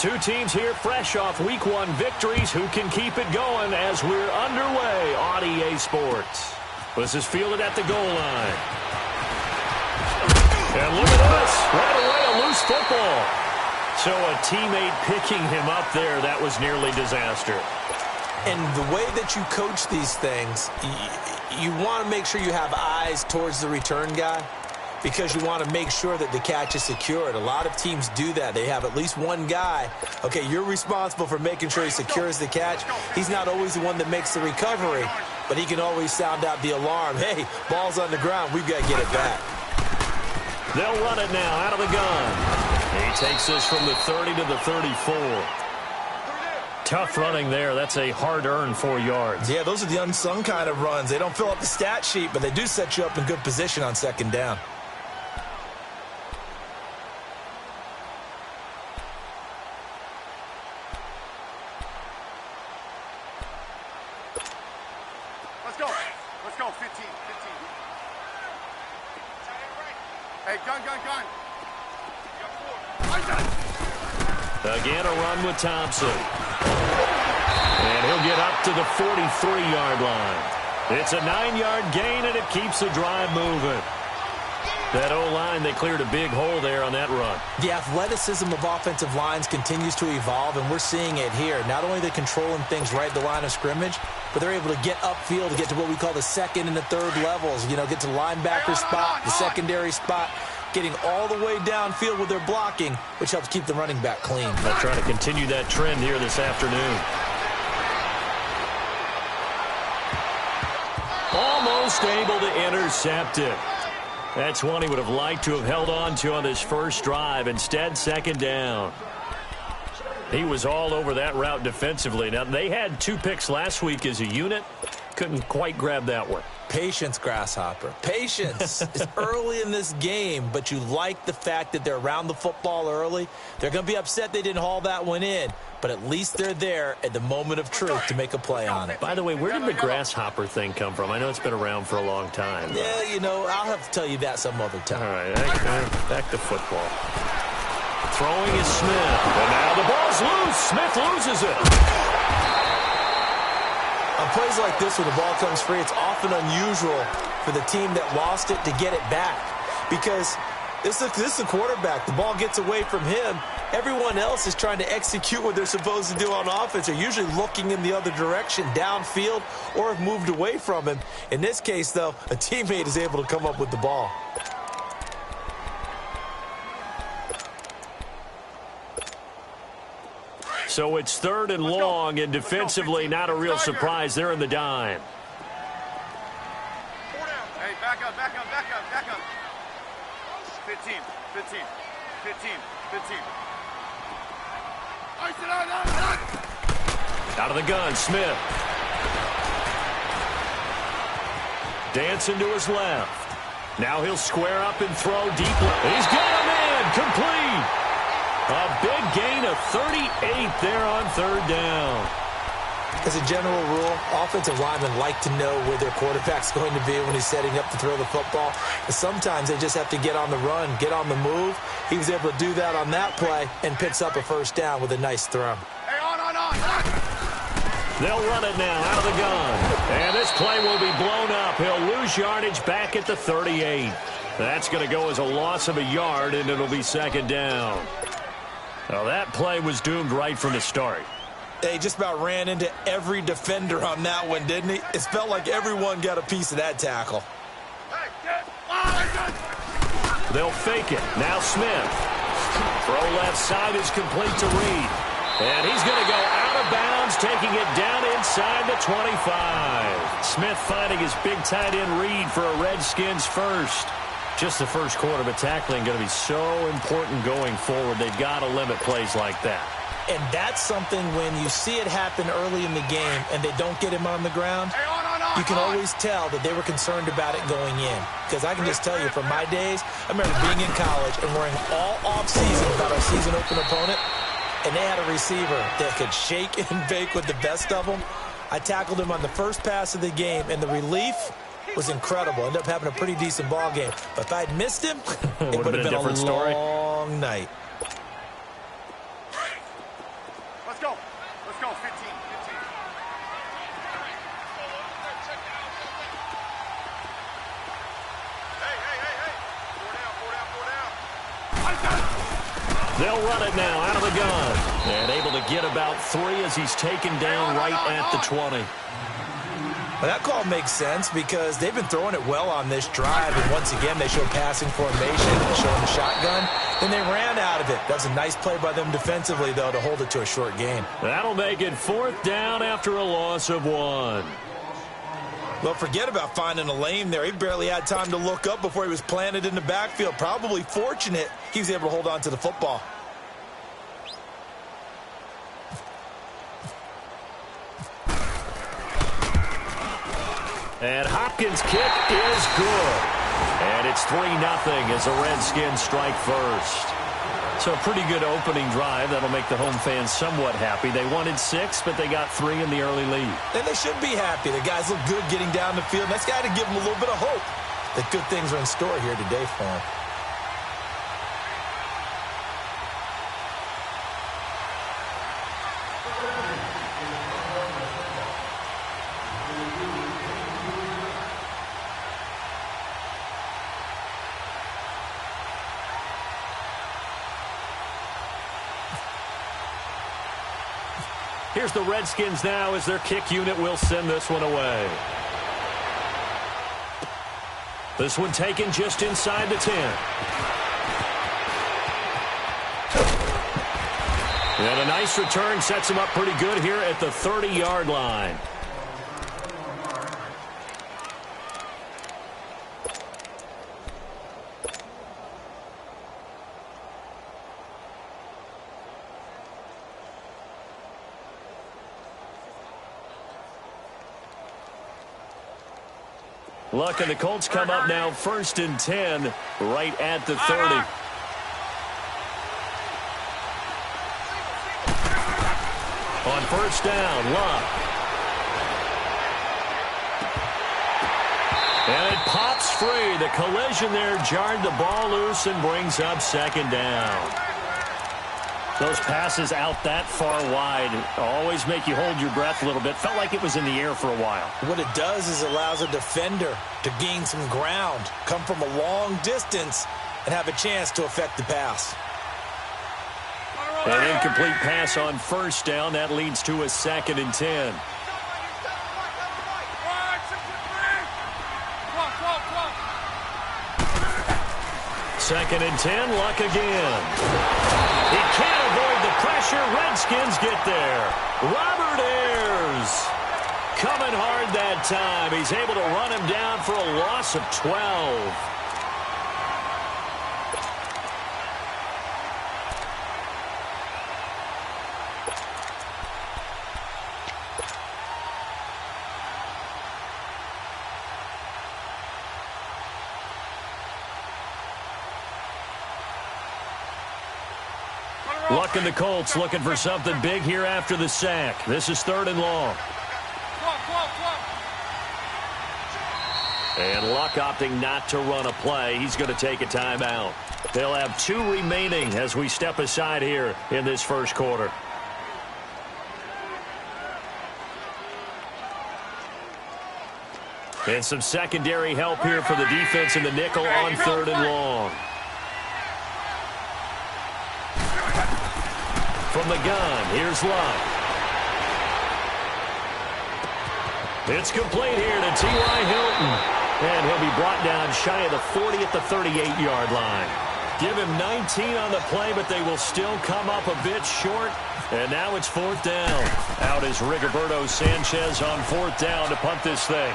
Two teams here fresh off Week 1 victories. Who can keep it going as we're underway on EA Sports? This is fielded at the goal line. And look at this. Right away, a loose football. So a teammate picking him up there, that was nearly disaster. And the way that you coach these things, you want to make sure you have eyes towards the return guy, because you want to make sure that the catch is secured. A lot of teams do that. They have at least one guy. Okay, you're responsible for making sure he secures the catch. He's not always the one that makes the recovery, but he can always sound out the alarm. Hey, ball's on the ground. We've got to get it back. They'll run it now out of the gun. He takes this from the 30 to the 34. Tough running there. That's a hard-earned 4 yards. Yeah, those are the unsung kind of runs. They don't fill up the stat sheet, but they do set you up in good position on second down. Let's go, 15. Hey, gun. Again, a run with Thompson. And he'll get up to the 43-yard line. It's a 9-yard gain, and it keeps the drive moving. That O-line, they cleared a big hole there on that run. The athleticism of offensive lines continues to evolve, and we're seeing it here. Not only are they controlling things right at the line of scrimmage, but they're able to get upfield to get to what we call the second and the third levels. You know, get to the linebacker spot, the secondary spot, getting all the way downfield with their blocking, which helps keep the running back clean. They'll try to continue that trend here this afternoon. Almost able to intercept it. That's one he would have liked to have held on to on this first drive. Instead, second down. He was all over that route defensively. Now, they had 2 picks last week as a unit. Couldn't quite grab that one. Patience, Grasshopper. Patience. It's early in this game, but you like the fact that they're around the football early. They're going to be upset they didn't haul that one in, but at least they're there at the moment of truth to make a play on it. By the way, where did the grasshopper thing come from? I know it's been around for a long time. Yeah, you know, I'll have to tell you that some other time. All right, back to football. Throwing is Smith, and now the ball's loose. Smith loses it. On plays like this where the ball comes free, it's often unusual for the team that lost it to get it back, because this is the quarterback. The ball gets away from him. Everyone else is trying to execute what they're supposed to do on offense. They're usually looking in the other direction, downfield, or have moved away from him. In this case, though, a teammate is able to come up with the ball. So it's 3rd and long, and defensively, not a real surprise. They're in the dime. Hey, back up. 15. Out of the gun, Smith. Dancing to his left. Now he'll square up and throw deeply. He's got him in, complete. A big gain of 38 there on 3rd down. As a general rule, offensive linemen like to know where their quarterback's going to be when he's setting up to throw the football. But sometimes they just have to get on the run, get on the move. He was able to do that on that play and picks up a first down with a nice throw. Hey, on. They'll run it now out of the gun. And this play will be blown up. He'll lose yardage back at the 38. That's going to go as a loss of a yard, and it'll be second down. Now, that play was doomed right from the start. They just about ran into every defender on that one, didn't he? It felt like everyone got a piece of that tackle. They'll fake it. Now Smith. Throw left side is complete to Reed. And he's going to go out of bounds, taking it down inside the 25. Smith finding his big tight end Reed for a Redskins first. Just the first quarter, but tackling going to be so important going forward. They've got to limit plays like that. And that's something when you see it happen early in the game and they don't get him on the ground, you can always tell that they were concerned about it going in. Because I can just tell you from my days, I remember being in college and worrying all off-season about our season opener opponent, and they had a receiver that could shake and bake with the best of them. I tackled him on the first pass of the game, and the relief was incredible. Ended up having a pretty decent ball game. But if I'd missed him, it would have been a long night. 15. Hey. 4 down. They'll run it now out of the gun. And able to get about 3 as he's taken down right at the 20. Well, that call makes sense because they've been throwing it well on this drive. And once again, they show passing formation and showing the shotgun. Then they ran out of it. That's a nice play by them defensively, though, to hold it to a short gain. That'll make it 4th down after a loss of 1. Well, forget about finding a lane there. He barely had time to look up before he was planted in the backfield. Probably fortunate he was able to hold on to the football. And Hopkins' kick is good. And it's 3-0 as the Redskins strike first. So a pretty good opening drive. That'll make the home fans somewhat happy. They wanted 6, but they got 3 in the early lead. And they should be happy. The guys look good getting down the field. That's got to give them a little bit of hope that good things are in store here today for them. Here's the Redskins now as their kick unit will send this one away. This one taken just inside the 10. And a nice return sets him up pretty good here at the 30-yard line. Luck and the Colts come up now 1st and 10 right at the 30. On 1st down, Luck. And it pops free. The collision there jarred the ball loose and brings up 2nd down. Those passes out that far wide always make you hold your breath a little bit. Felt like it was in the air for a while. What it does is it allows a defender to gain some ground, come from a long distance, and have a chance to affect the pass. An incomplete pass on 1st down. That leads to a 2nd and 10. Second and 10, Luck again. He can't avoid the pressure. Redskins get there. Robert Ayers coming hard that time. He's able to run him down for a loss of 12. Luck and the Colts looking for something big here after the sack. This is 3rd and long. And Luck opting not to run a play. He's going to take a timeout. They'll have 2 remaining as we step aside here in this 1st quarter. And some secondary help here for the defense in the nickel on 3rd and long. From the gun, here's Luck. It's complete here to T.Y. Hilton. And he'll be brought down shy of the 40 at the 38-yard line. Give him 19 on the play, but they will still come up a bit short. And now it's 4th down. Out is Rigoberto Sanchez on 4th down to punt this thing.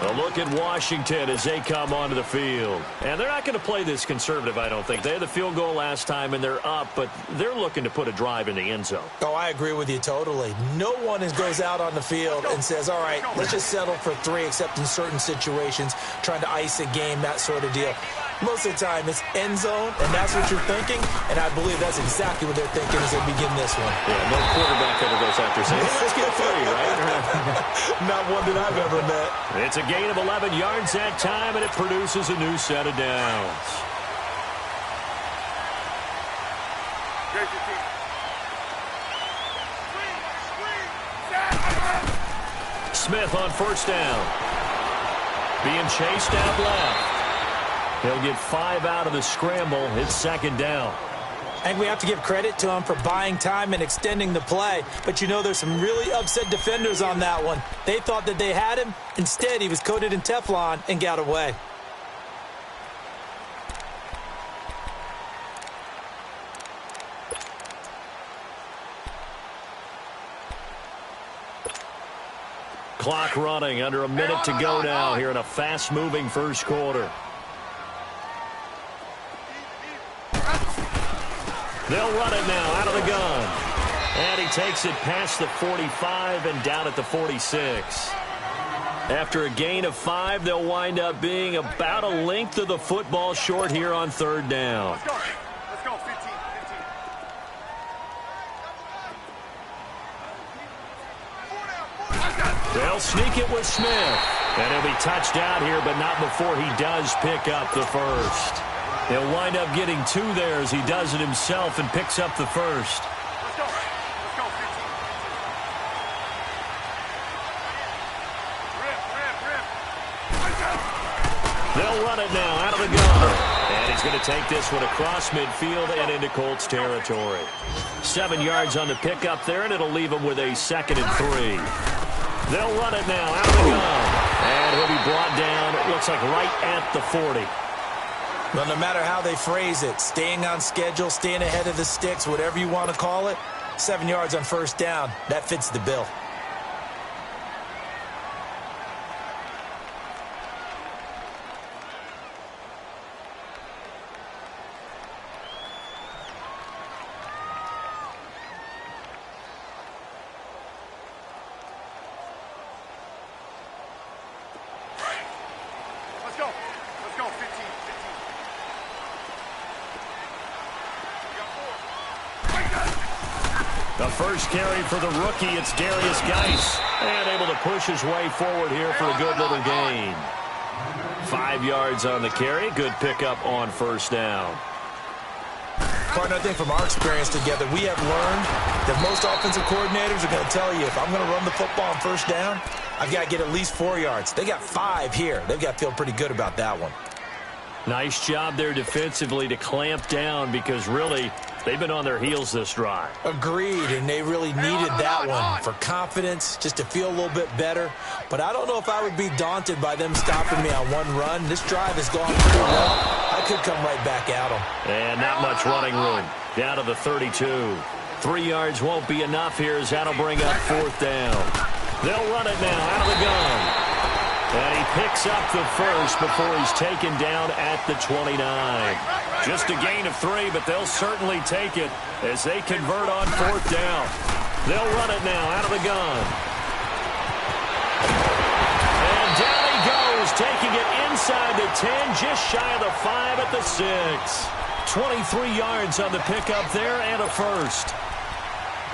A look at Washington as they come onto the field. And they're not going to play this conservative, I don't think. They had the field goal last time, and they're up, but they're looking to put a drive in the end zone. Oh, I agree with you totally. No one goes out on the field and says, all right, let's just settle for 3, except in certain situations, trying to ice a game, that sort of deal. Most of the time, it's end zone, and that's what you're thinking, and I believe that's exactly what they're thinking as they begin this one. Yeah, no quarterback ever goes after saying, hey, let's get 3, right? Not one that I've ever met. It's a gain of 11 yards that time, and it produces a new set of downs. Great 15. Smith on first down. Being chased out left. He'll get 5 out of the scramble. It's second down. I think we have to give credit to him for buying time and extending the play. But, you know, there's some really upset defenders on that one. They thought that they had him. Instead, he was coated in Teflon and got away. Clock running, under a minute to go now here in a fast-moving first quarter. They'll run it now out of the gun. And he takes it past the 45 and down at the 46. After a gain of 5, they'll wind up being about a length of the football short here on third down. Let's go. Let's go. 15. 15. They'll sneak it with Smith. And he'll be touched out here, but not before he does pick up the first. He'll wind up getting 2 there as he does it himself and picks up the first. Let's go. Let's go. 15. Rip. They'll run it now out of the gun. And he's going to take this one across midfield and into Colts territory. 7 yards on the pickup there, and it'll leave him with a 2nd and 3. They'll run it now out of the gun. And he'll be brought down, it looks like right at the 40. Well, no matter how they phrase it, staying on schedule, staying ahead of the sticks, whatever you want to call it, 7 yards on first down, that fits the bill. Let's go. Let's go. 15. 15. The first carry for the rookie, it's Darius Geis. And able to push his way forward here for a good little gain. 5 yards on the carry. Good pickup on first down. Partner, I think from our experience together, we have learned that most offensive coordinators are going to tell you, if I'm going to run the football on first down, I've got to get at least 4 yards. They got 5 here. They've got to feel pretty good about that one. Nice job there defensively to clamp down because really they've been on their heels this drive. Agreed, and they really needed that one for confidence, just to feel a little bit better. But I don't know if I would be daunted by them stopping me on one run. This drive has gone pretty well. I could come right back at them. And not much running room. Down to the 32. 3 yards won't be enough here as that'll bring up fourth down. They'll run it now out of the gun. And he picks up the first before he's taken down at the 29. Just a gain of 3, but they'll certainly take it as they convert on fourth down. They'll run it now out of the gun. And down he goes, taking it inside the 10, just shy of the 5 at the 6. 23 yards on the pickup there and a first.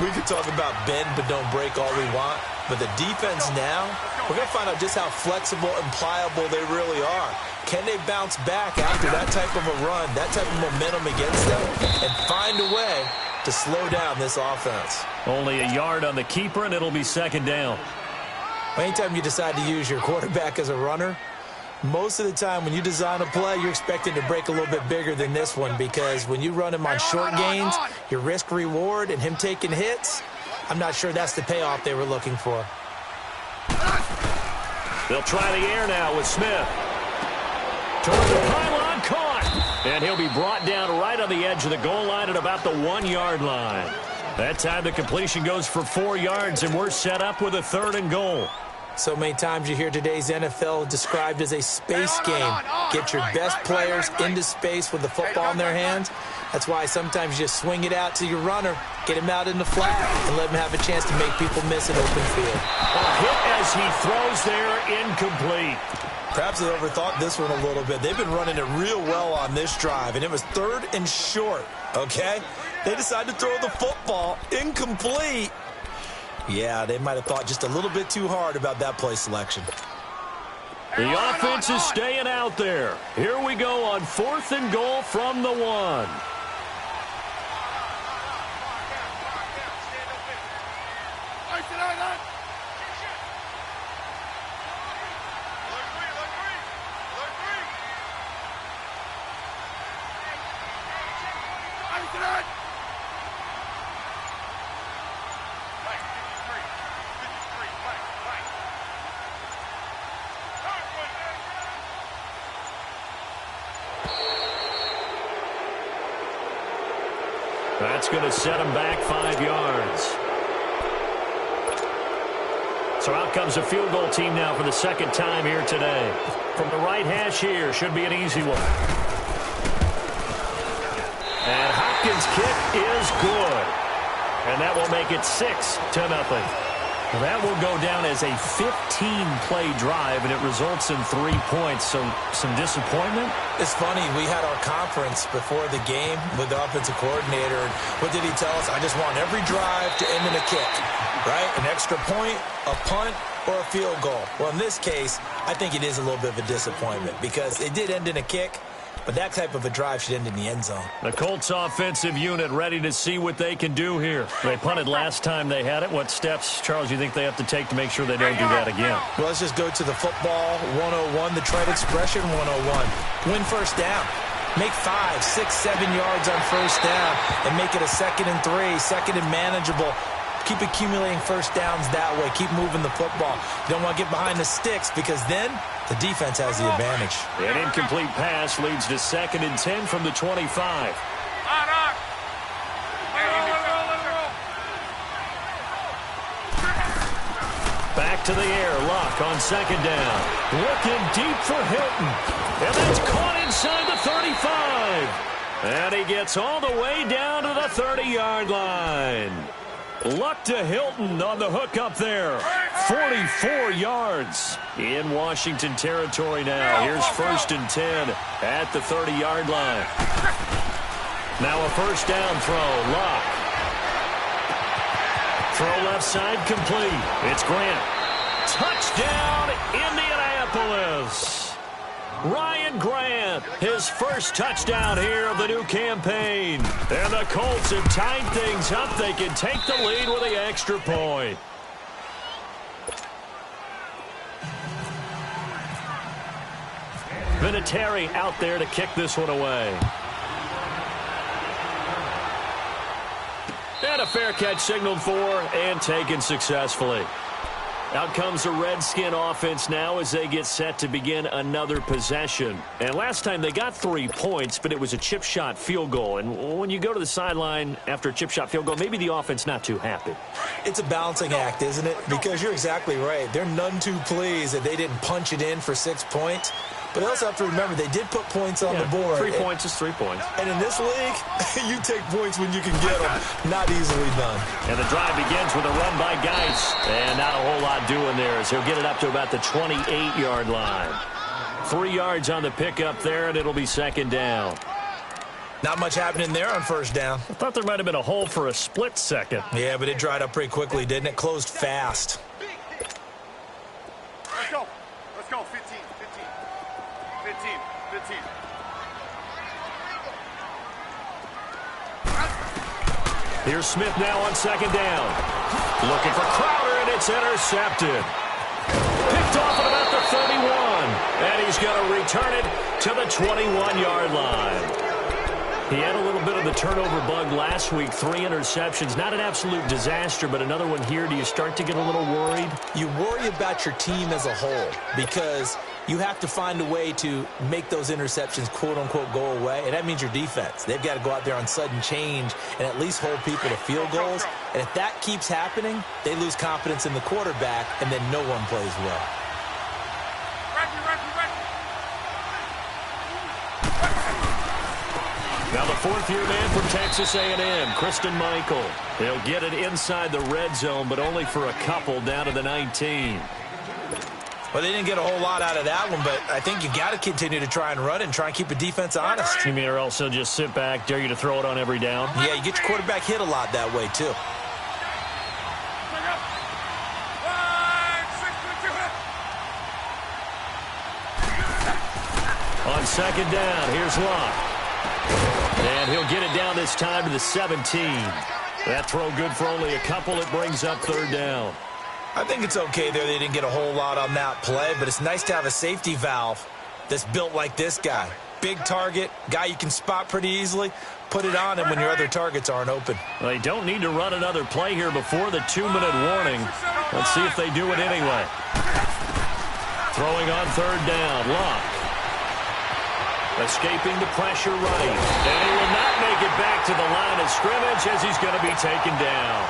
We could talk about bend but don't break all we want, but the defense now, we're going to find out just how flexible and pliable they really are. Can they bounce back after that type of a run, that type of momentum against them, and find a way to slow down this offense? Only a yard on the keeper, and it'll be second down. Anytime you decide to use your quarterback as a runner, most of the time when you design a play, you're expecting to break a little bit bigger than this one, because when you run him on short gains, your risk-reward and him taking hits, I'm not sure that's the payoff they were looking for. They'll try the air now with Smith. Toward the pylon, caught. And he'll be brought down right on the edge of the goal line at about the 1 yard line. That time the completion goes for 4 yards, and we're set up with a 3rd and goal. So many times you hear today's NFL described as a space game. Get your best players into space with the football in their hands. That's why sometimes you just swing it out to your runner, get him out in the flat, and let him have a chance to make people miss an open field. A hit as he throws there, incomplete. Perhaps they overthought this one a little bit. They've been running it real well on this drive, and it was 3rd and short, okay? They decided to throw the football, incomplete. Yeah, they might have thought just a little bit too hard about that play selection. The offense is staying out there. Here we go on 4th and goal from the 1. That's going to set him back 5 yards. So out comes a field goal team now for the second time here today. From the right hash here, should be an easy one. And Hopkins' kick is good. And that will make it 6-0. Well, that will go down as a 15-play drive, and it results in 3 points. So some disappointment? It's funny. We had our conference before the game with the offensive coordinator. And what did he tell us? I just want every drive to end in a kick, right? An extra point, a punt, or a field goal. Well, in this case, I think it is a little bit of a disappointment because it did end in a kick. But that type of a drive should end in the end zone. The Colts offensive unit ready to see what they can do here. They punted last time they had it. What steps, Charles, you think they have to take to make sure they don't do that again? Well, let's just go to the football 101, the trade expression 101. Win first down. Make 5, 6, 7 yards on first down and make it a 2nd and 3, 2nd and manageable. Keep accumulating first downs that way. Keep moving the football. You don't want to get behind the sticks because then the defense has the advantage. An incomplete pass leads to 2nd and 10 from the 25. Back to the air. Luck on 2nd down. Looking deep for Hilton. And that's caught inside the 35. And he gets all the way down to the 30-yard line. Luck to Hilton on the hook up there. 44 yards in Washington territory now. Here's 1st and 10 at the 30-yard line. Now a first down throw. Luck. Throw left side complete. It's Grant. Touchdown, Indianapolis. Ryan Grant, his first touchdown here of the new campaign. And the Colts have tied things up. They can take the lead with the extra point. Vinatieri out there to kick this one away. And a fair catch signaled for and taken successfully. Out comes the Redskin offense now as they get set to begin another possession. And last time they got 3 points, but it was a chip shot field goal. And when you go to the sideline after a chip shot field goal, maybe the offense not too happy. It's a balancing act, isn't it? Because you're exactly right. They're none too pleased that they didn't punch it in for 6 points. But you also have to remember, they did put points on the board. 3 points is 3 points. And in this league, you take points when you can get them. Not easily done. And the drive begins with a run by Geis. And not a whole lot doing there as he'll get it up to about the 28-yard line. 3 yards on the pickup there, and it'll be 2nd down. Not much happening there on first down. I thought there might have been a hole for a split second. Yeah, but it dried up pretty quickly, didn't it? Closed fast. Let's go. Let's go. 15. 15. Here's Smith now on 2nd down. Looking for Crowder, and it's intercepted. Picked off at about the 31. And he's going to return it to the 21-yard line. He had a little bit of the turnover bug last week. 3 interceptions. Not an absolute disaster, but another one here. Do you start to get a little worried? You worry about your team as a whole because you have to find a way to make those interceptions, quote-unquote, go away. And that means your defense. They've got to go out there on sudden change and at least hold people to field goals. And if that keeps happening, they lose confidence in the quarterback, and then no one plays well. Now the 4th-year man from Texas A&M, Christian Michael. He'll get it inside the red zone, but only for a couple down to the 19. Well, they didn't get a whole lot out of that one, but I think you got to continue to try and run it and try and keep the defense honest. You mean or else they'll just sit back, dare you to throw it on every down? Yeah, you get your quarterback hit a lot that way, too. On 2nd down, here's Locke. And he'll get it down this time to the 17. That throw good for only a couple. It brings up third down. I think it's okay there. They didn't get a whole lot on that play, but it's nice to have a safety valve that's built like this guy. Big target, guy you can spot pretty easily. Put it on him when your other targets aren't open. Well, they don't need to run another play here before the 2-minute warning. Let's see if they do it anyway. Throwing on third down, Luck. Escaping the pressure right. And he will not make it back to the line of scrimmage as he's going to be taken down.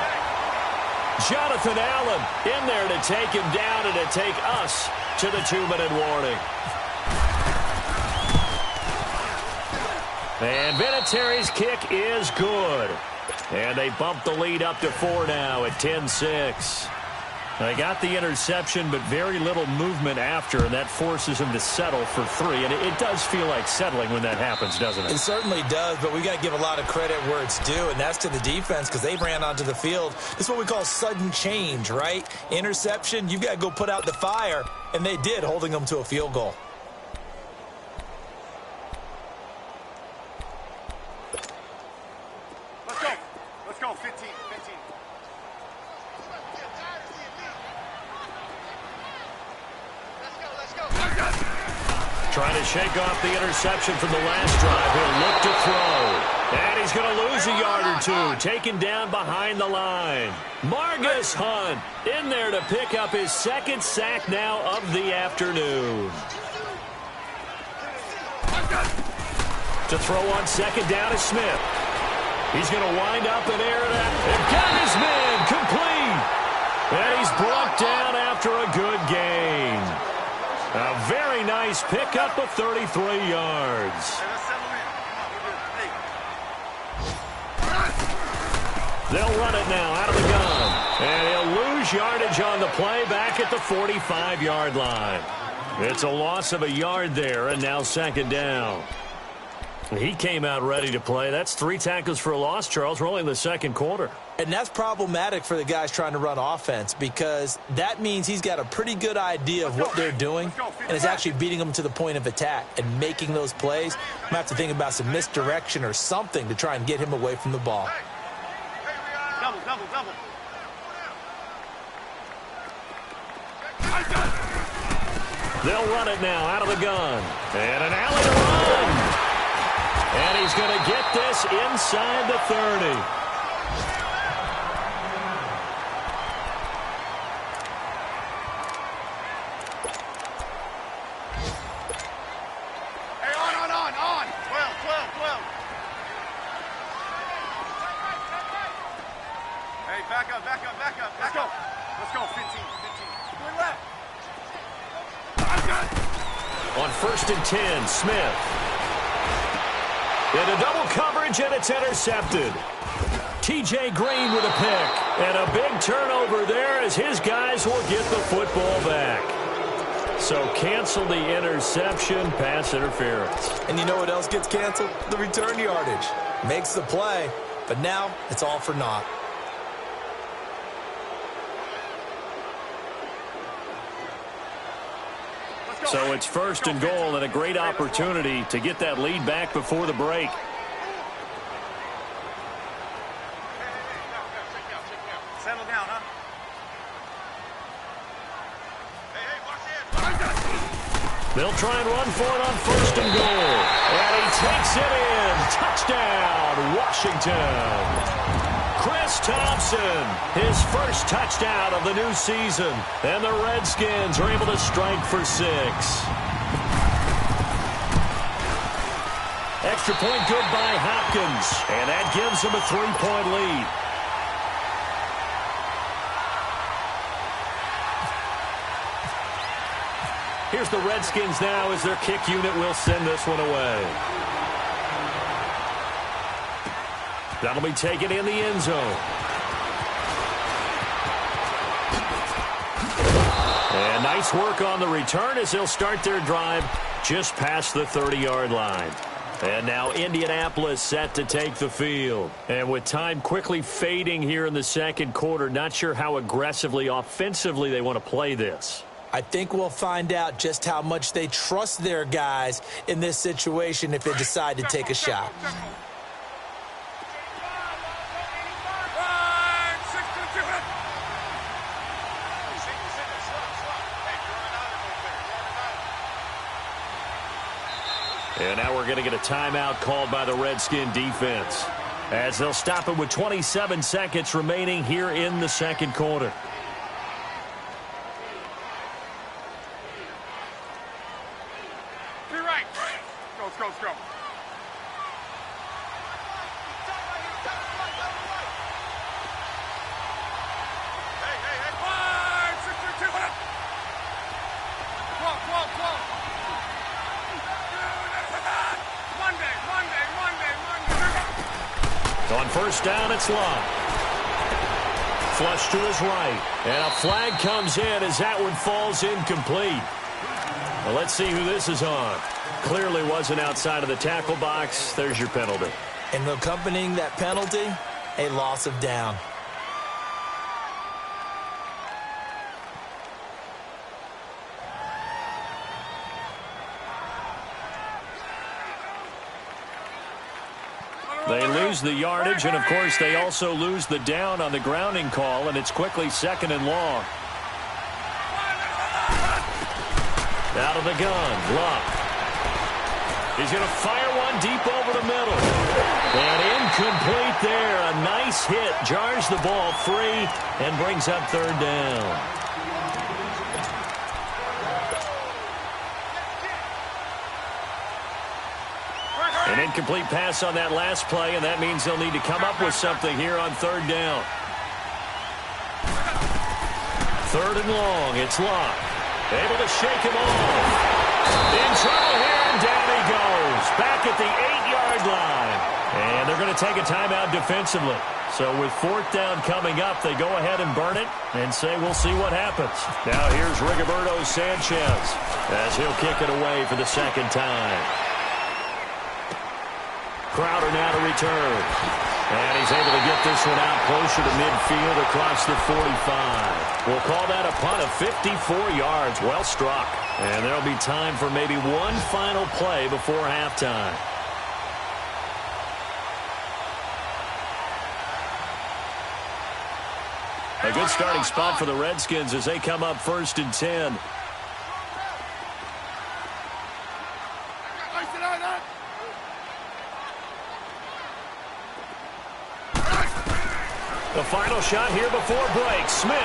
Jonathan Allen in there to take him down and to take us to the 2-minute warning. And Vinatieri's kick is good. And they bump the lead up to 4 now at 10-6. They got the interception, but very little movement after, and that forces him to settle for 3. And it does feel like settling when that happens, doesn't it? It certainly does, but we got to give a lot of credit where it's due, and that's to the defense because they ran onto the field. This is what we call sudden change, right? Interception, you got to go put out the fire, and they did, holding them to a field goal. Let's go, 15. Trying to shake off the interception from the last drive. He'll look to throw. And he's going to lose a yard or two. Taken down behind the line. Margus Hunt in there to pick up his second sack now of the afternoon. To throw on second down is Smith. He's going to wind up and air it out. And got his man complete. And he's brought down after a good gain. A very nice pickup of 33 yards. They'll run it now out of the gun. And he'll lose yardage on the play back at the 45-yard line. It's a loss of a yard there, and now second down. He came out ready to play. That's 3 tackles for a loss, Charles. We're only in the second quarter. And that's problematic for the guys trying to run offense because that means he's got a pretty good idea of what they're doing and is actually beating them to the point of attack and making those plays. I'm going to have to think about some misdirection or something to try and get him away from the ball. Double. They'll run it now out of the gun. And an alley to run. And he's going to get this inside the 30. Hey, on. 12. Hey, back up. Let's go, 15. Good left. On 1st and 10, Smith. Into double coverage, and it's intercepted. T.J. Green with a pick. And a big turnover there as his guys will get the football back. So cancel the interception, pass interference. And you know what else gets canceled? The return yardage. Makes the play, but now it's all for naught. So it's 1st and goal and a great opportunity to get that lead back before the break. Settle down, huh? They'll try and run for it on 1st and goal. And he takes it in. Touchdown, Washington. Chris Thompson, his first touchdown of the new season. And the Redskins are able to strike for 6. Extra point good by Hopkins. And that gives them a 3-point lead. Here's the Redskins now as their kick unit will send this one away. That'll be taken in the end zone. And nice work on the return as they'll start their drive just past the 30-yard line. And now Indianapolis set to take the field. And with time quickly fading here in the second quarter, not sure how aggressively, offensively they want to play this. I think we'll find out just how much they trust their guys in this situation if they decide to take a shot. And now we're going to get a timeout called by the Redskin defense, as they'll stop it with 27 seconds remaining here in the second quarter. Be right. Let's go. Hey. 5, 6, 2, 2. Whoa. On first down, it's Love. Flush to his right. And a flag comes in as that one falls incomplete. Well, let's see who this is on. Clearly wasn't outside of the tackle box. There's your penalty. And accompanying that penalty, a loss of down. They lose the yardage, and, of course, they also lose the down on the grounding call, and it's quickly second and long. Out of the gun, Luck. He's going to fire one deep over the middle. And incomplete there. A nice hit. Jars the ball free and brings up third down. An incomplete pass on that last play, and that means they'll need to come up with something here on third down. Third and long, it's Locke. Able to shake him off. In trouble here, and down he goes. Back at the 8-yard line. And they're going to take a timeout defensively. So with fourth down coming up, they go ahead and burn it and say we'll see what happens. Now here's Rigoberto Sanchez as he'll kick it away for the second time. Crowder now to return. And he's able to get this one out closer to midfield across the 45. We'll call that a punt of 54 yards. Well struck. And there'll be time for maybe one final play before halftime. A good starting spot for the Redskins as they come up first and 10. The final shot here before break. Smith.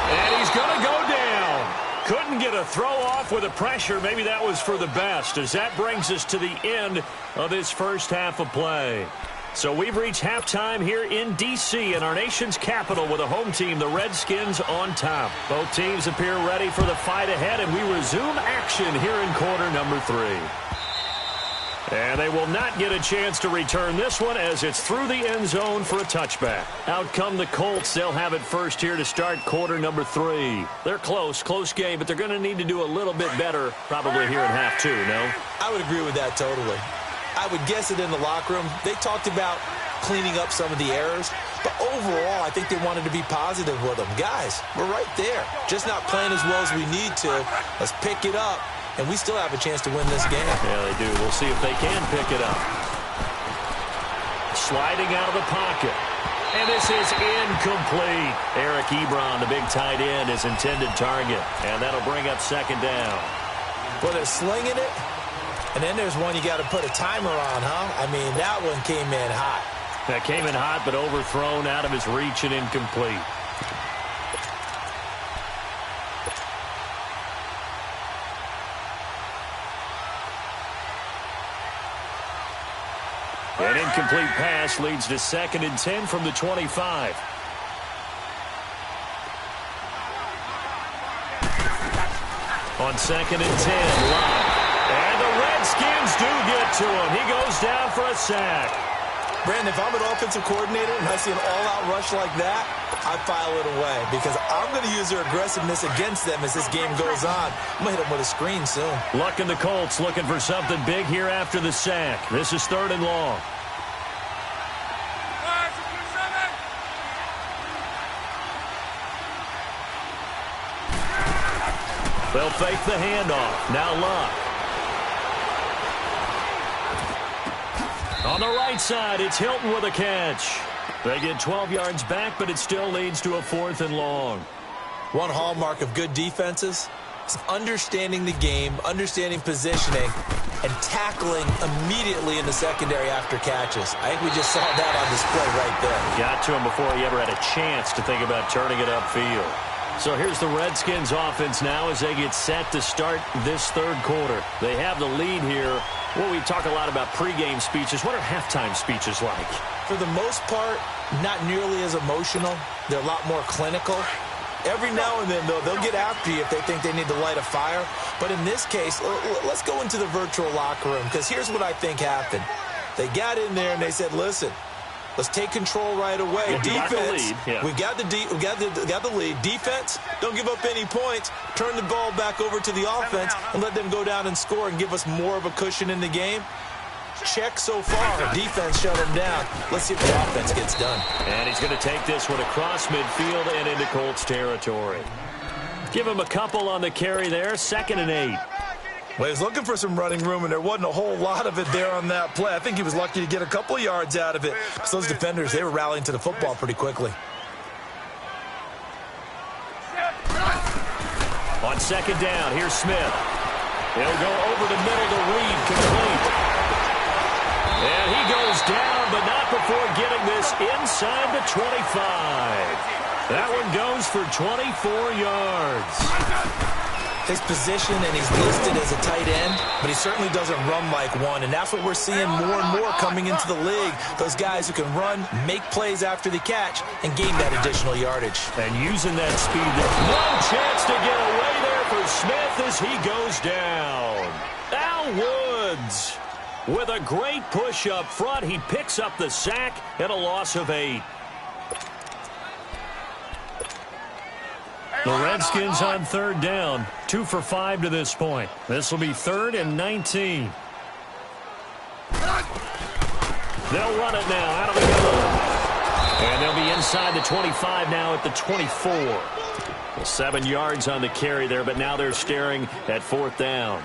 And he's going to go down. Couldn't get a throw off with the pressure. Maybe that was for the best, as that brings us to the end of this first half of play. So we've reached halftime here in D.C. in our nation's capital with a home team, the Redskins, on top. Both teams appear ready for the fight ahead, and we resume action here in quarter number 3. And they will not get a chance to return this one as it's through the end zone for a touchback. Out come the Colts. They'll have it first here to start quarter number 3. They're close game, but they're going to need to do a little bit better probably here in half 2, no? I would agree with that totally. I would guess it in the locker room. They talked about cleaning up some of the errors, but overall, I think they wanted to be positive with them. Guys, we're right there. Just not playing as well as we need to. Let's pick it up, and we still have a chance to win this game. Yeah, they do. We'll see if they can pick it up. Sliding out of the pocket. And this is incomplete. Eric Ebron, the big tight end, is intended target, and that'll bring up second down. Well, they're slinging it. And then there's one you got to put a timer on, huh? I mean, that one came in hot. That came in hot, but overthrown, out of his reach, and incomplete. An incomplete pass leads to second and 10 from the 25. On second and 10, Locke. And the Redskins do get to him. He goes down for a sack. Brandon, if I'm an offensive coordinator and I see an all-out rush like that, I file it away because I'm going to use their aggressiveness against them as this game goes on. I'm going to hit them with a screen soon. Luck and the Colts looking for something big here after the sack. This is third and long. They'll fake the handoff. Now Luck. On the right side, it's Hilton with a catch. They get 12 yards back, but it still leads to a fourth and long. One hallmark of good defenses, is understanding the game, understanding positioning, and tackling immediately in the secondary after catches. I think we just saw that on display right there. Got to him before he ever had a chance to think about turning it upfield. So here's the Redskins offense now as they get set to start this third quarter. They have the lead here. Well, we talk a lot about pregame speeches. What are halftime speeches like? For the most part, not nearly as emotional. They're a lot more clinical. Every now and then, though, they'll get after you if they think they need to light a fire. But in this case, let's go into the virtual locker room, because here's what I think happened. They got in there and they said, listen, let's take control right away. Yeah, defense, we got the lead. Defense, don't give up any points. Turn the ball back over to the offense and let them go down and score and give us more of a cushion in the game. Check so far. Defense shut him down. Let's see if the offense gets done. And he's going to take this one across midfield and into Colts territory. Give him a couple on the carry there. 2nd and 8. Well, he was looking for some running room, and there wasn't a whole lot of it there on that play. I think he was lucky to get a couple yards out of it, because those defenders, they were rallying to the football pretty quickly. On 2nd down, here's Smith. He'll go over the middle to Reed, complete. And he goes down, but not before getting this inside the 25. That one goes for 24 yards. His position, and he's listed as a tight end, but he certainly doesn't run like one, and that's what we're seeing more and more coming into the league. Those guys who can run, make plays after the catch, and gain that additional yardage. And using that speed, there's no chance to get away there for Smith as he goes down. Al Woods with a great push up front. He picks up the sack and a loss of 8. The Redskins on 3rd down. 2 for 5 to this point. This will be 3rd and 19. They'll run it now out of the gun. And they'll be inside the 25 now at the 24. Well, 7 yards on the carry there, but now they're staring at 4th down.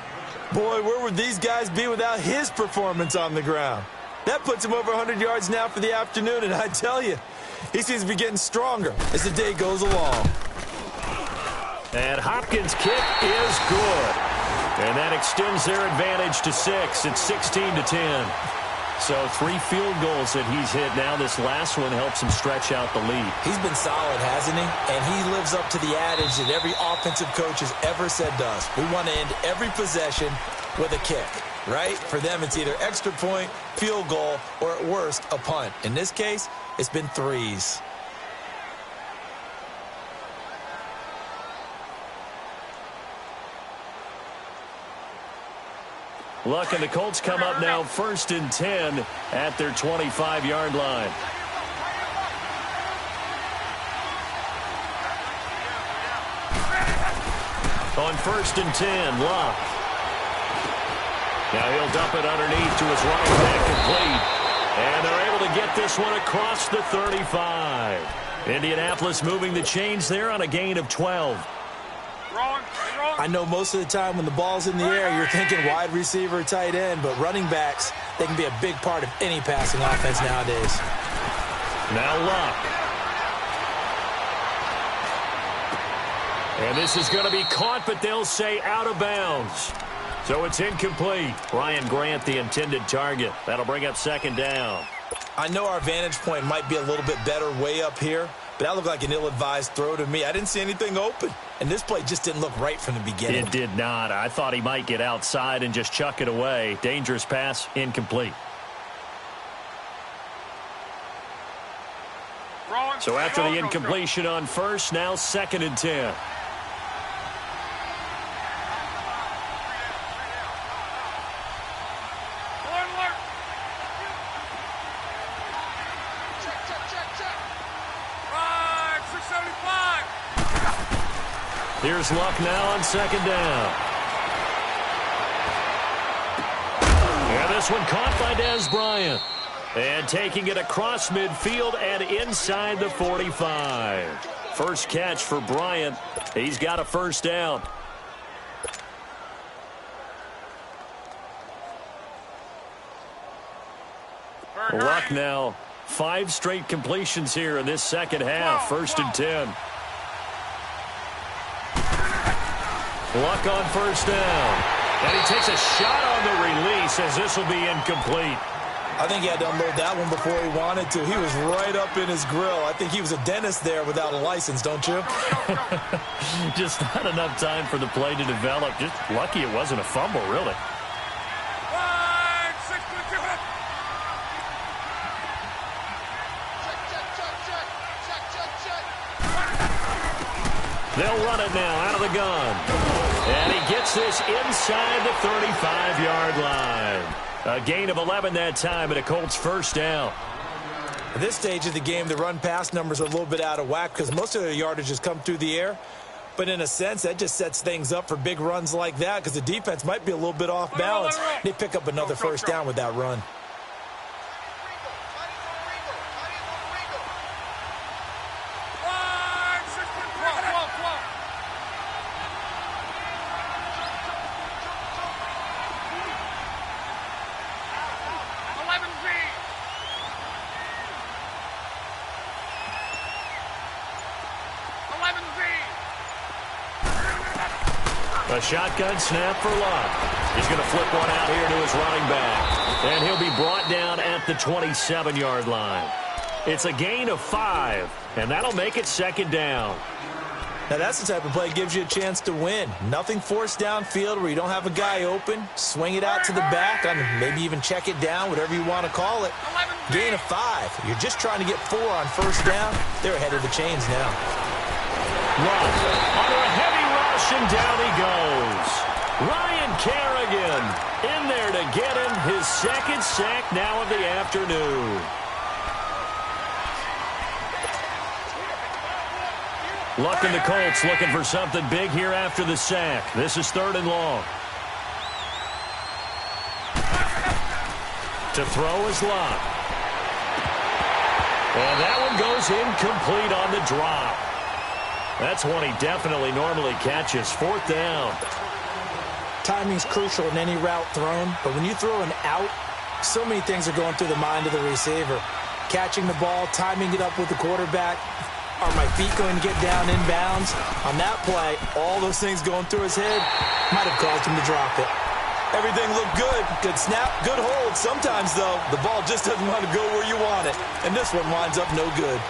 Boy, where would these guys be without his performance on the ground? That puts him over 100 yards now for the afternoon, and I tell you, he seems to be getting stronger as the day goes along. And Hopkins' kick is good. And that extends their advantage to 6. It's 16-10. So 3 field goals that he's hit now. This last one helps him stretch out the lead. He's been solid, hasn't he? And he lives up to the adage that every offensive coach has ever said to us. We want to end every possession with a kick, right? For them, it's either extra point, field goal, or at worst, a punt. In this case, it's been 3s. Look, and the Colts come up now 1st and 10 at their 25-yard line. On 1st and 10, Luck. Now he'll dump it underneath to his right back, complete. And they're able to get this one across the 35. Indianapolis moving the chains there on a gain of 12. I know most of the time when the ball's in the air, you're thinking wide receiver, tight end, but running backs, they can be a big part of any passing offense nowadays. Now Luck. And this is going to be caught, but they'll say out of bounds. So it's incomplete. Ryan Grant, the intended target. That'll bring up 2nd down. I know our vantage point might be a little bit better way up here, but that looked like an ill-advised throw to me. I didn't see anything open, and this play just didn't look right from the beginning. It did not. I thought he might get outside and just chuck it away. Dangerous pass, incomplete. So after the incompletion on 1st, now 2nd and 10. Here's Luck now on 2nd down. And this one caught by Dez Bryant. And taking it across midfield and inside the 45. First catch for Bryant. He's got a 1st down. Luck now 5 straight completions here in this second half. 1st and 10. Luck on first down. And he takes a shot on the release as this will be incomplete. I think he had to unload that one before he wanted to. He was right up in his grill. I think he was a dentist there without a license, don't you? Just not enough time for the play to develop. Just lucky it wasn't a fumble, really. They'll run it now out of the gun. And he gets this inside the 35-yard line. A gain of 11 that time, and a Colts first down. At this stage of the game, the run-pass numbers are a little bit out of whack because most of their yardage has come through the air. But in a sense, that just sets things up for big runs like that because the defense might be a little bit off balance. They pick up another first down with that run. A shotgun snap for Luck. He's going to flip one out here to his running back. And he'll be brought down at the 27-yard line. It's a gain of 5, and that'll make it second down. Now, that's the type of play that gives you a chance to win. Nothing forced downfield where you don't have a guy open. Swing it out to the back, and maybe even check it down, whatever you want to call it. Gain of 5. You're just trying to get 4 on first down. They're ahead of the chains now. Luck under a heavy rush, and down he goes. Ryan Kerrigan in there to get him his second sack now of the afternoon. Luck and the Colts looking for something big here after the sack. This is 3rd and long. To throw is Luck. And that one goes incomplete on the drop. That's one he definitely normally catches. 4th down. Timing's crucial in any route thrown, but when you throw an out, so many things are going through the mind of the receiver. Catching the ball, timing it up with the quarterback. Are my feet going to get down inbounds? On that play, all those things going through his head might have caused him to drop it. Everything looked good. Good snap, good hold. Sometimes, though, the ball just doesn't want to go where you want it. And this one winds up no good.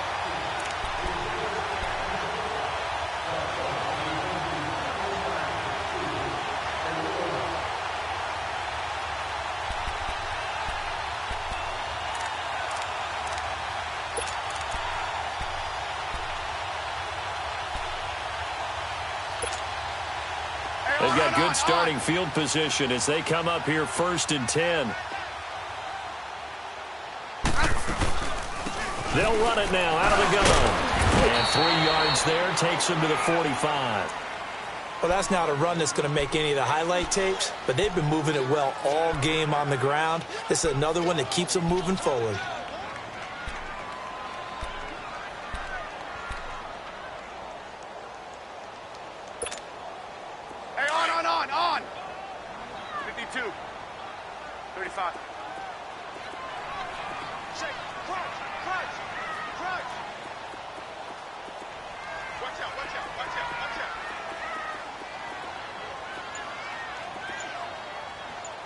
They've got good starting field position as they come up here 1st and 10. They'll run it now out of the gun. And 3 yards there takes them to the 45. Well, that's not a run that's going to make any of the highlight tapes, but they've been moving it well all game on the ground. This is another one that keeps them moving forward. On! 52. 35. Shake. Crunch. Watch out.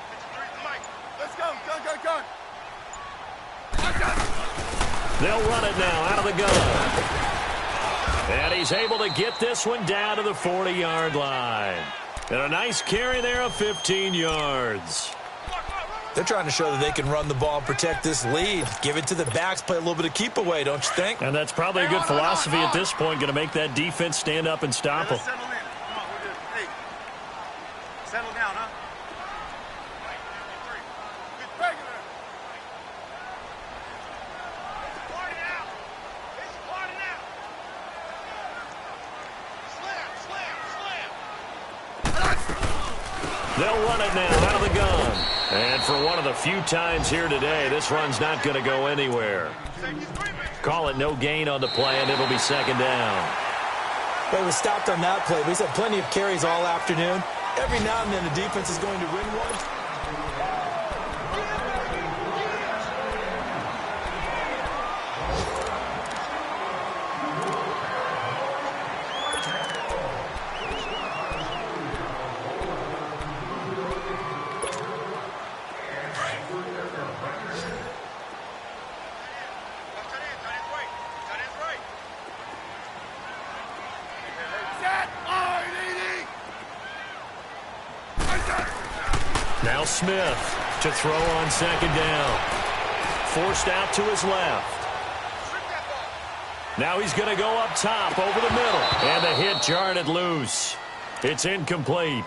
53, Mike. Let's go. Gun. They'll run it now out of the gun. And he's able to get this one down to the 40-yard line. And a nice carry there of 15 yards. They're trying to show that they can run the ball and protect this lead. Give it to the backs, play a little bit of keep away, don't you think? And that's probably a good philosophy at this point, going to make that defense stand up and stop them. Settle in. Come on, we're good. Hey. Settle down, huh? It's regular. It's party now. Slam. They'll run it now out of the gun. And for one of the few times here today, this run's not going to go anywhere. Call it no gain on the play, and it'll be 2nd down. Well, he was stopped on that play, but he's had plenty of carries all afternoon. Every now and then the defense is going to win one. Now Smith to throw on second down. Forced out to his left. Now he's going to go up top over the middle. And the hit jarred it loose. It's incomplete.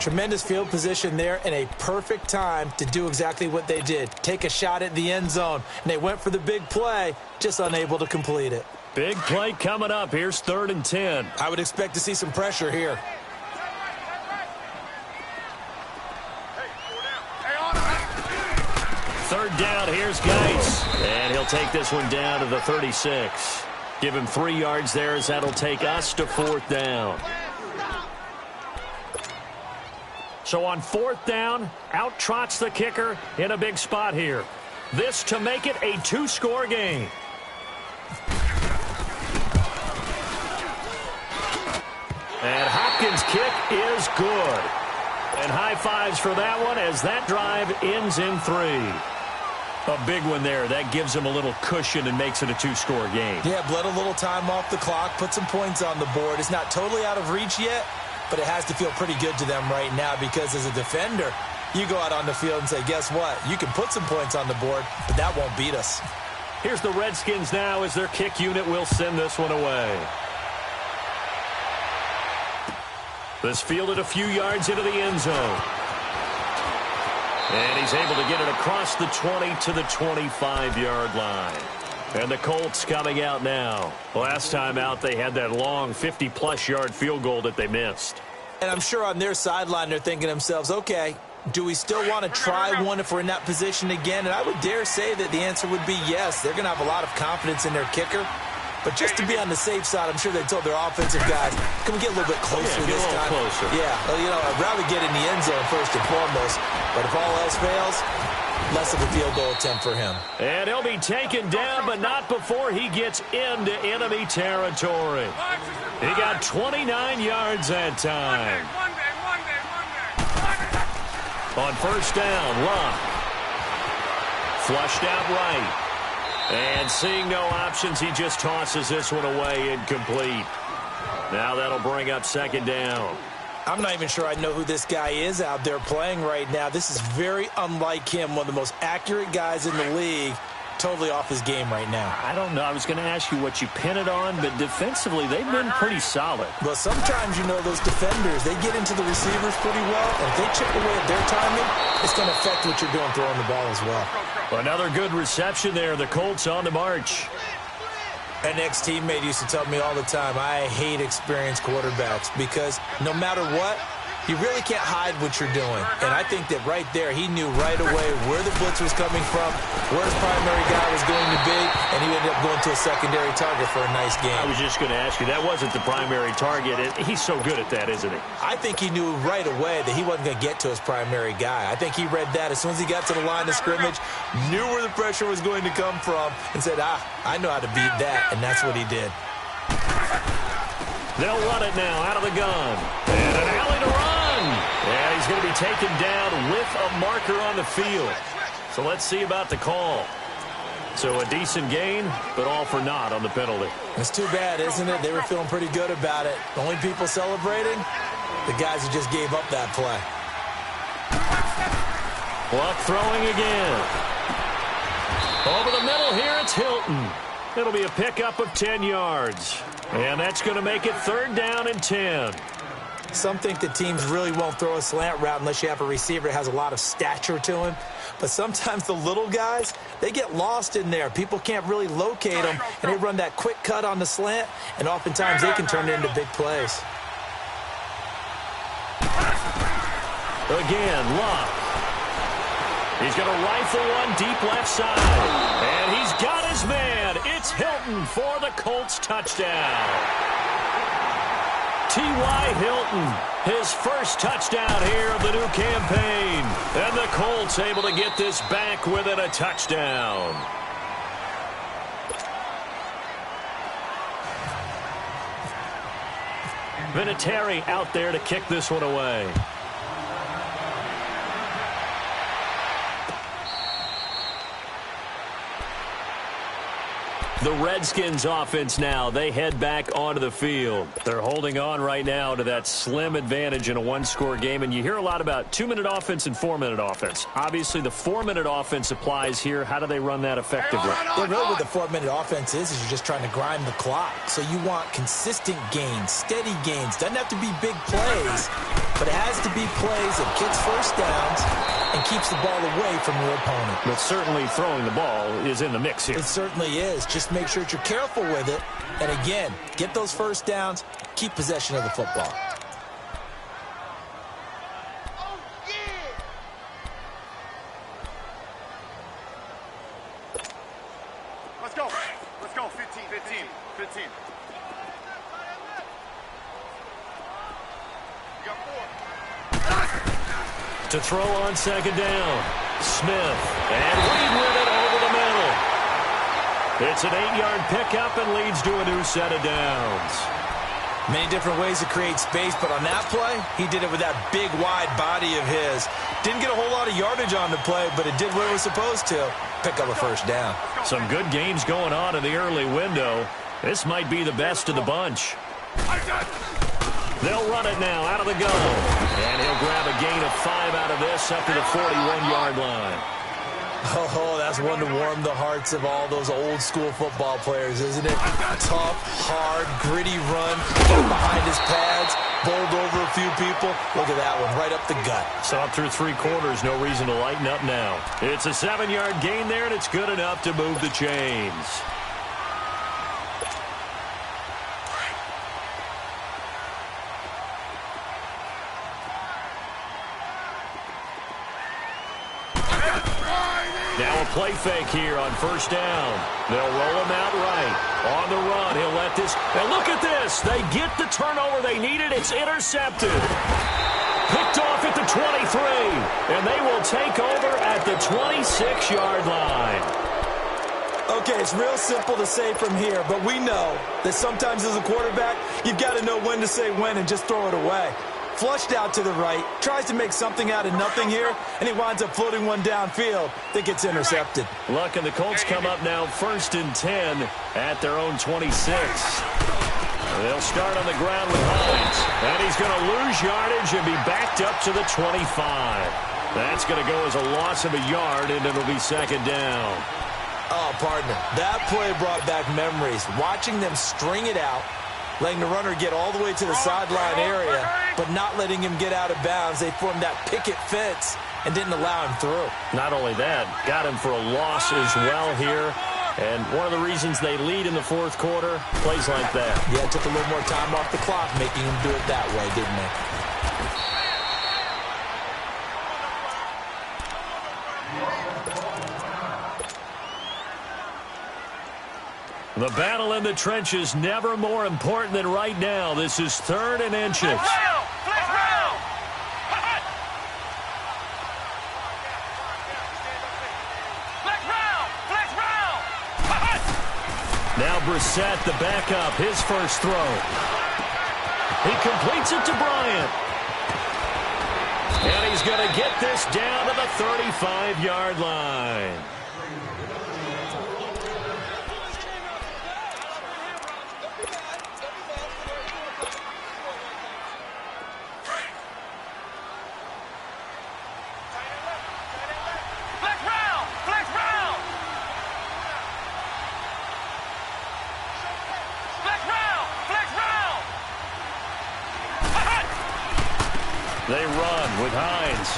Tremendous field position there and a perfect time to do exactly what they did. Take a shot at the end zone. And they went for the big play, just unable to complete it. Big play coming up. Here's 3rd and 10. I would expect to see some pressure here. Third down, here's Geis. And he'll take this one down to the 36. Give him 3 yards there as that'll take us to 4th down. So on 4th down, out trots the kicker in a big spot here. This to make it a 2-score game. And Hopkins' kick is good. And high fives for that one as that drive ends in 3. A big one there. That gives him a little cushion and makes it a 2-score game. Yeah, bled a little time off the clock, put some points on the board. It's not totally out of reach yet, but it has to feel pretty good to them right now because as a defender, you go out on the field and say, guess what? You can put some points on the board, but that won't beat us. Here's the Redskins now as their kick unit will send this one away. This fielded a few yards into the end zone. And he's able to get it across the 20 to the 25-yard line. And the Colts coming out now. Last time out, they had that long 50-plus yard field goal that they missed. And I'm sure on their sideline, they're thinking to themselves, okay, do we still want to try one if we're in that position again? And I would dare say that the answer would be yes. They're going to have a lot of confidence in their kicker. But just to be on the safe side, I'm sure they told their offensive guys, can we get a little bit closer this time? Closer. Yeah, well, you know, I'd rather get in the end zone first and foremost. But if all else fails, less of a field goal attempt for him. And he'll be taken down, but not before he gets into enemy territory. He got 29 yards that time. On 1st down, Luck. Flushed out right. And seeing no options, he just tosses this one away incomplete. Now that'll bring up 2nd down. I'm not even sure I know who this guy is out there playing right now. This is very unlike him, one of the most accurate guys in the league. Totally off his game right now. I don't know. I was going to ask you what you pin it on, but defensively, they've been pretty solid. Well, sometimes, you know, those defenders, they get into the receivers pretty well, and if they chip away at their timing, it's going to affect what you're doing throwing the ball as well. Another good reception there. The Colts on the march. An ex-teammate used to tell me all the time, I hate experienced quarterbacks because no matter what, you really can't hide what you're doing. And I think that right there, he knew right away where the blitz was coming from, where his primary guy was going to be, and he ended up going to a secondary target for a nice game. I was just going to ask you, that wasn't the primary target. He's so good at that, isn't he? I think he knew right away that he wasn't going to get to his primary guy. I think he read that as soon as he got to the line of scrimmage, knew where the pressure was going to come from, and said, I know how to beat that, and that's what he did. They'll run it now out of the gun. And an alley to run. And he's going to be taken down with a marker on the field. So let's see about the call. So a decent gain, but all for naught on the penalty. It's too bad, isn't it? They were feeling pretty good about it. The only people celebrating, the guys who just gave up that play. Luck throwing again. Over the middle here, it's Hilton. It'll be a pickup of 10 yards. And that's going to make it 3rd down and 10. Some think that teams really won't throw a slant route unless you have a receiver that has a lot of stature to him. But sometimes the little guys, they get lost in there. People can't really locate them, and they run that quick cut on the slant, and oftentimes they can turn it into big plays. Again, Luck. He's going to rifle one deep left side. And he's got his man. It's Hilton for the Colts touchdown. T.Y. Hilton, his first touchdown here of the new campaign. And the Colts able to get this back within a touchdown. Vinatieri out there to kick this one away. The Redskins offense now, they head back onto the field. They're holding on right now to that slim advantage in a one-score game, and you hear a lot about 2-minute offense and 4-minute offense. Obviously, the 4-minute offense applies here. How do they run that effectively? Yeah, really what the 4-minute offense is you're just trying to grind the clock. So you want consistent gains, steady gains. Doesn't have to be big plays, but it has to be plays that gets first downs and keeps the ball away from your opponent. But certainly throwing the ball is in the mix here. It certainly is. Just make sure that you're careful with it. And again, get those first downs, keep possession of the football. Let's go. Let's go. 15, 15, 15. You got 4. To throw on second down. Smith. And Reed with it over the middle. It's an 8-yard pickup and leads to a new set of downs. Many different ways to create space, but on that play, he did it with that big, wide body of his. Didn't get a whole lot of yardage on the play, but it did what it was supposed to. Pick up a first down. Some good games going on in the early window. This might be the best of the bunch. They'll run it now out of the gun. And he'll grab a gain of 5 out of this up to the 41-yard line. Oh, that's one to warm the hearts of all those old-school football players, isn't it? Tough, hard, gritty run, get behind his pads, bowled over a few people. Look at that one, right up the gut. Saw through 3 quarters, no reason to lighten up now. It's a 7-yard gain there, and it's good enough to move the chains. Now a play fake here on first down. They'll roll him out right. On the run, he'll let this. And look at this. They get the turnover they needed. It's intercepted. Picked off at the 23. And they will take over at the 26-yard line. Okay, it's real simple to say from here, but we know that sometimes as a quarterback, you've got to know when to say when and just throw it away. Flushed out to the right, tries to make something out of nothing here, and he winds up floating one downfield that gets intercepted. Luck, and the Colts come up now 1st and 10 at their own 26. They'll start on the ground with Hines, and he's going to lose yardage and be backed up to the 25. That's going to go as a loss of a yard, and it'll be second down. Oh, partner, that play brought back memories. Watching them string it out, letting the runner get all the way to the sideline area, but not letting him get out of bounds. They formed that picket fence and didn't allow him through. Not only that, got him for a loss as well here. And one of the reasons they lead in the 4th quarter, plays like that. Yeah, it took a little more time off the clock, making him do it that way, didn't it? The battle in the trenches never more important than right now. This is 3rd and inches. Now Brissett, the backup, his first throw. He completes it to Bryant. And he's going to get this down to the 35-yard line. They run with Hines.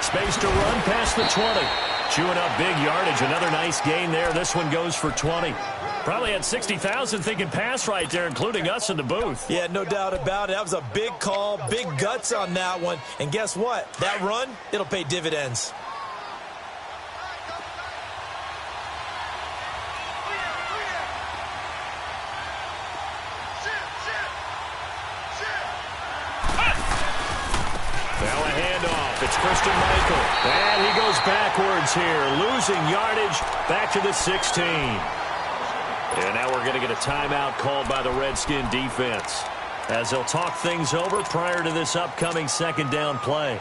Space to run past the 20. Chewing up big yardage. Another nice gain there. This one goes for 20. Probably had 60,000 thinking pass right there, including us in the booth. Yeah, no doubt about it. That was a big call, big guts on that one. And guess what? That run, it'll pay dividends. Christian Michael. And he goes backwards here, losing yardage back to the 16. And now we're going to get a timeout called by the Redskin defense as they'll talk things over prior to this upcoming second down play.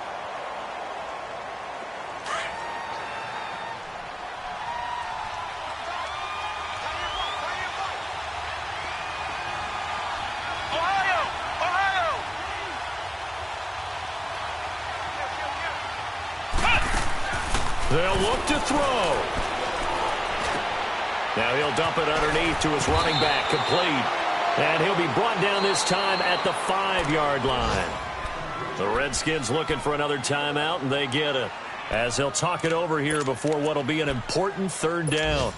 They'll look to throw. Now he'll dump it underneath to his running back, complete. And he'll be brought down this time at the 5-yard line. The Redskins looking for another timeout, and they get it, as they'll talk it over here before what will be an important 3rd down.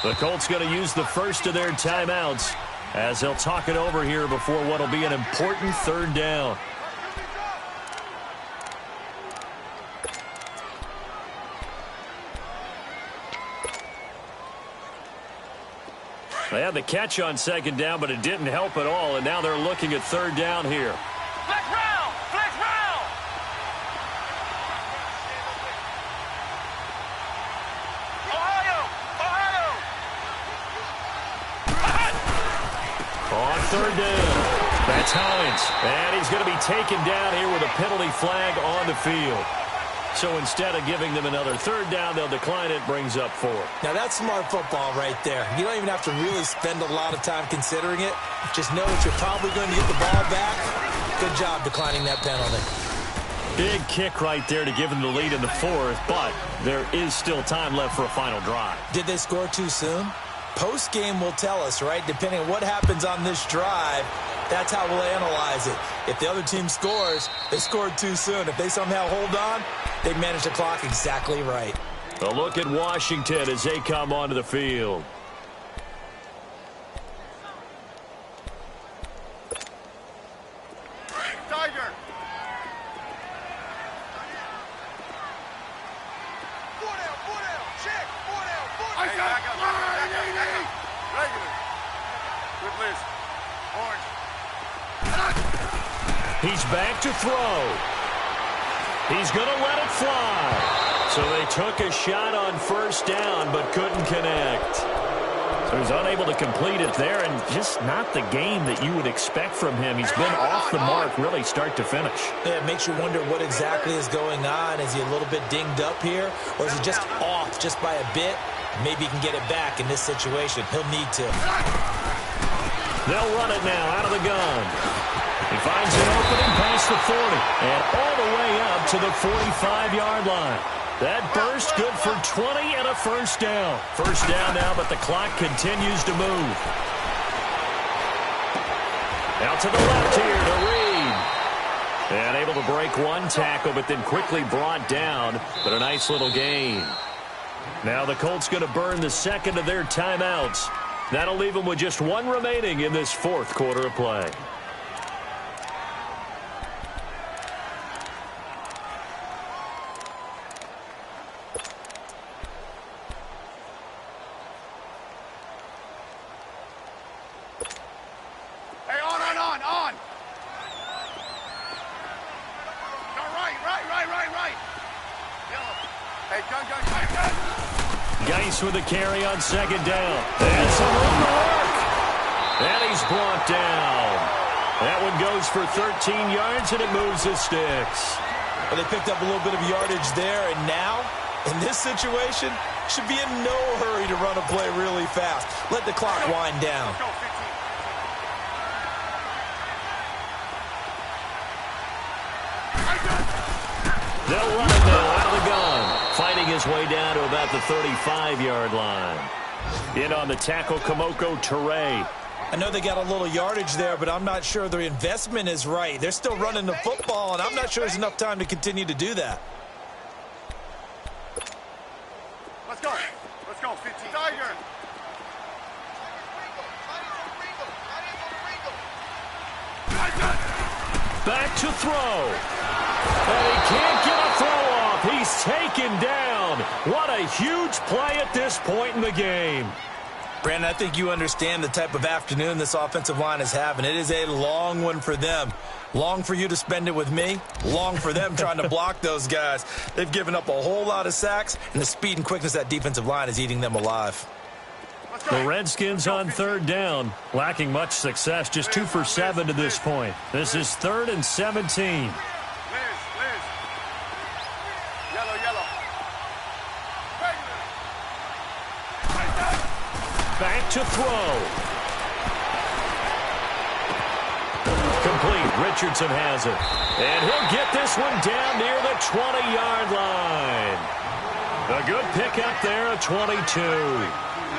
The Colts going to use the first of their timeouts as they'll talk it over here before what will be an important 3rd down. They had the catch on 2nd down, but it didn't help at all, and now they're looking at 3rd down here. Flex round! Flex round! Ohio! On 3rd down, that's Hines, and he's going to be taken down here with a penalty flag on the field. So instead of giving them another 3rd down, they'll decline it, brings up 4. Now, that's smart football right there. You don't even have to really spend a lot of time considering it. Just know that you're probably going to get the ball back. Good job declining that penalty. Big kick right there to give them the lead in the 4th, but there is still time left for a final drive. Did they score too soon? Post-game will tell us, right? Depending on what happens on this drive, that's how we'll analyze it. If the other team scores, they scored too soon. If they somehow hold on, they manage the clock exactly right. A look at Washington as they come onto the field. Tiger! 4 down, check, 4 down, 4 down. Hey, back up. Regular. Good list. Orange. He's back to throw. He's going to let it fly. So they took a shot on 1st down but couldn't connect. So he's unable to complete it there, and just not the game that you would expect from him. He's been off the mark really start to finish. Yeah, it makes you wonder what exactly is going on. Is he a little bit dinged up here, or is he just off just by a bit? Maybe he can get it back in this situation. He'll need to. They'll run it now out of the gun. He finds an opening past the 40 and all the way up to the 45-yard line. That burst good for 20 and a 1st down. 1st down now, but the clock continues to move. Out to the left here to Reed. And able to break one tackle, but then quickly brought down. But a nice little gain. Now the Colts going to burn the 2nd of their timeouts. That'll leave them with just 1 remaining in this 4th quarter of play. Hey, on. Right. Yellow. Hey, gun. Geis with the carry on 2nd down. And some room to work. And he's brought down. That one goes for 13 yards, and it moves the sticks. Well, they picked up a little bit of yardage there, and now, in this situation, should be in no hurry to run a play really fast. Let the clock wind down. Let's go, 15. They'll run it now out of the gun. Fighting his way down to about the 35-yard line. In on the tackle, Kamoko Toure. I know they got a little yardage there, but I'm not sure the investment is right. They're still running the football, and I'm not sure there's enough time to continue to do that. Let's go, 15. Tiger. Back to throw. And he can't get a throw off. He's taken down. What a huge play at this point in the game. Brandon, I think you understand the type of afternoon this offensive line is having. It is a long one for them. Long for you to spend it with me. Long for them trying to block those guys. They've given up a whole lot of sacks, and the speed and quickness of that defensive line is eating them alive. The Redskins on 3rd down, lacking much success, just 2 for 7 to this point. This is 3rd and 17. Liz. Yellow. Back to throw. Complete. Richardson has it. And he'll get this one down near the 20-yard line. A good pickup there at 22.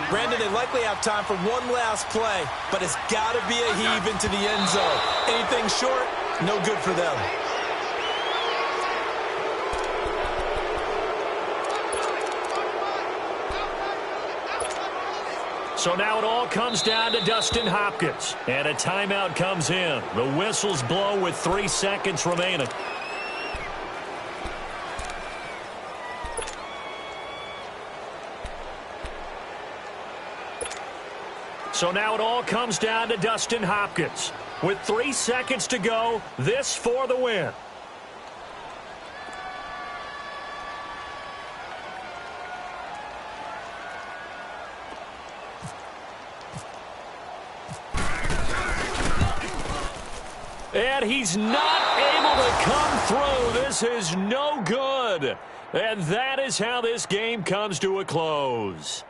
Brandon, they likely have time for one last play, but it's got to be a heave into the end zone. Anything short, no good for them. So now it all comes down to Dustin Hopkins. And a timeout comes in. The whistles blow with 3 seconds remaining. So now it all comes down to Dustin Hopkins. With 3 seconds to go, this for the win. And he's not able to come through. This is no good. And that is how this game comes to a close.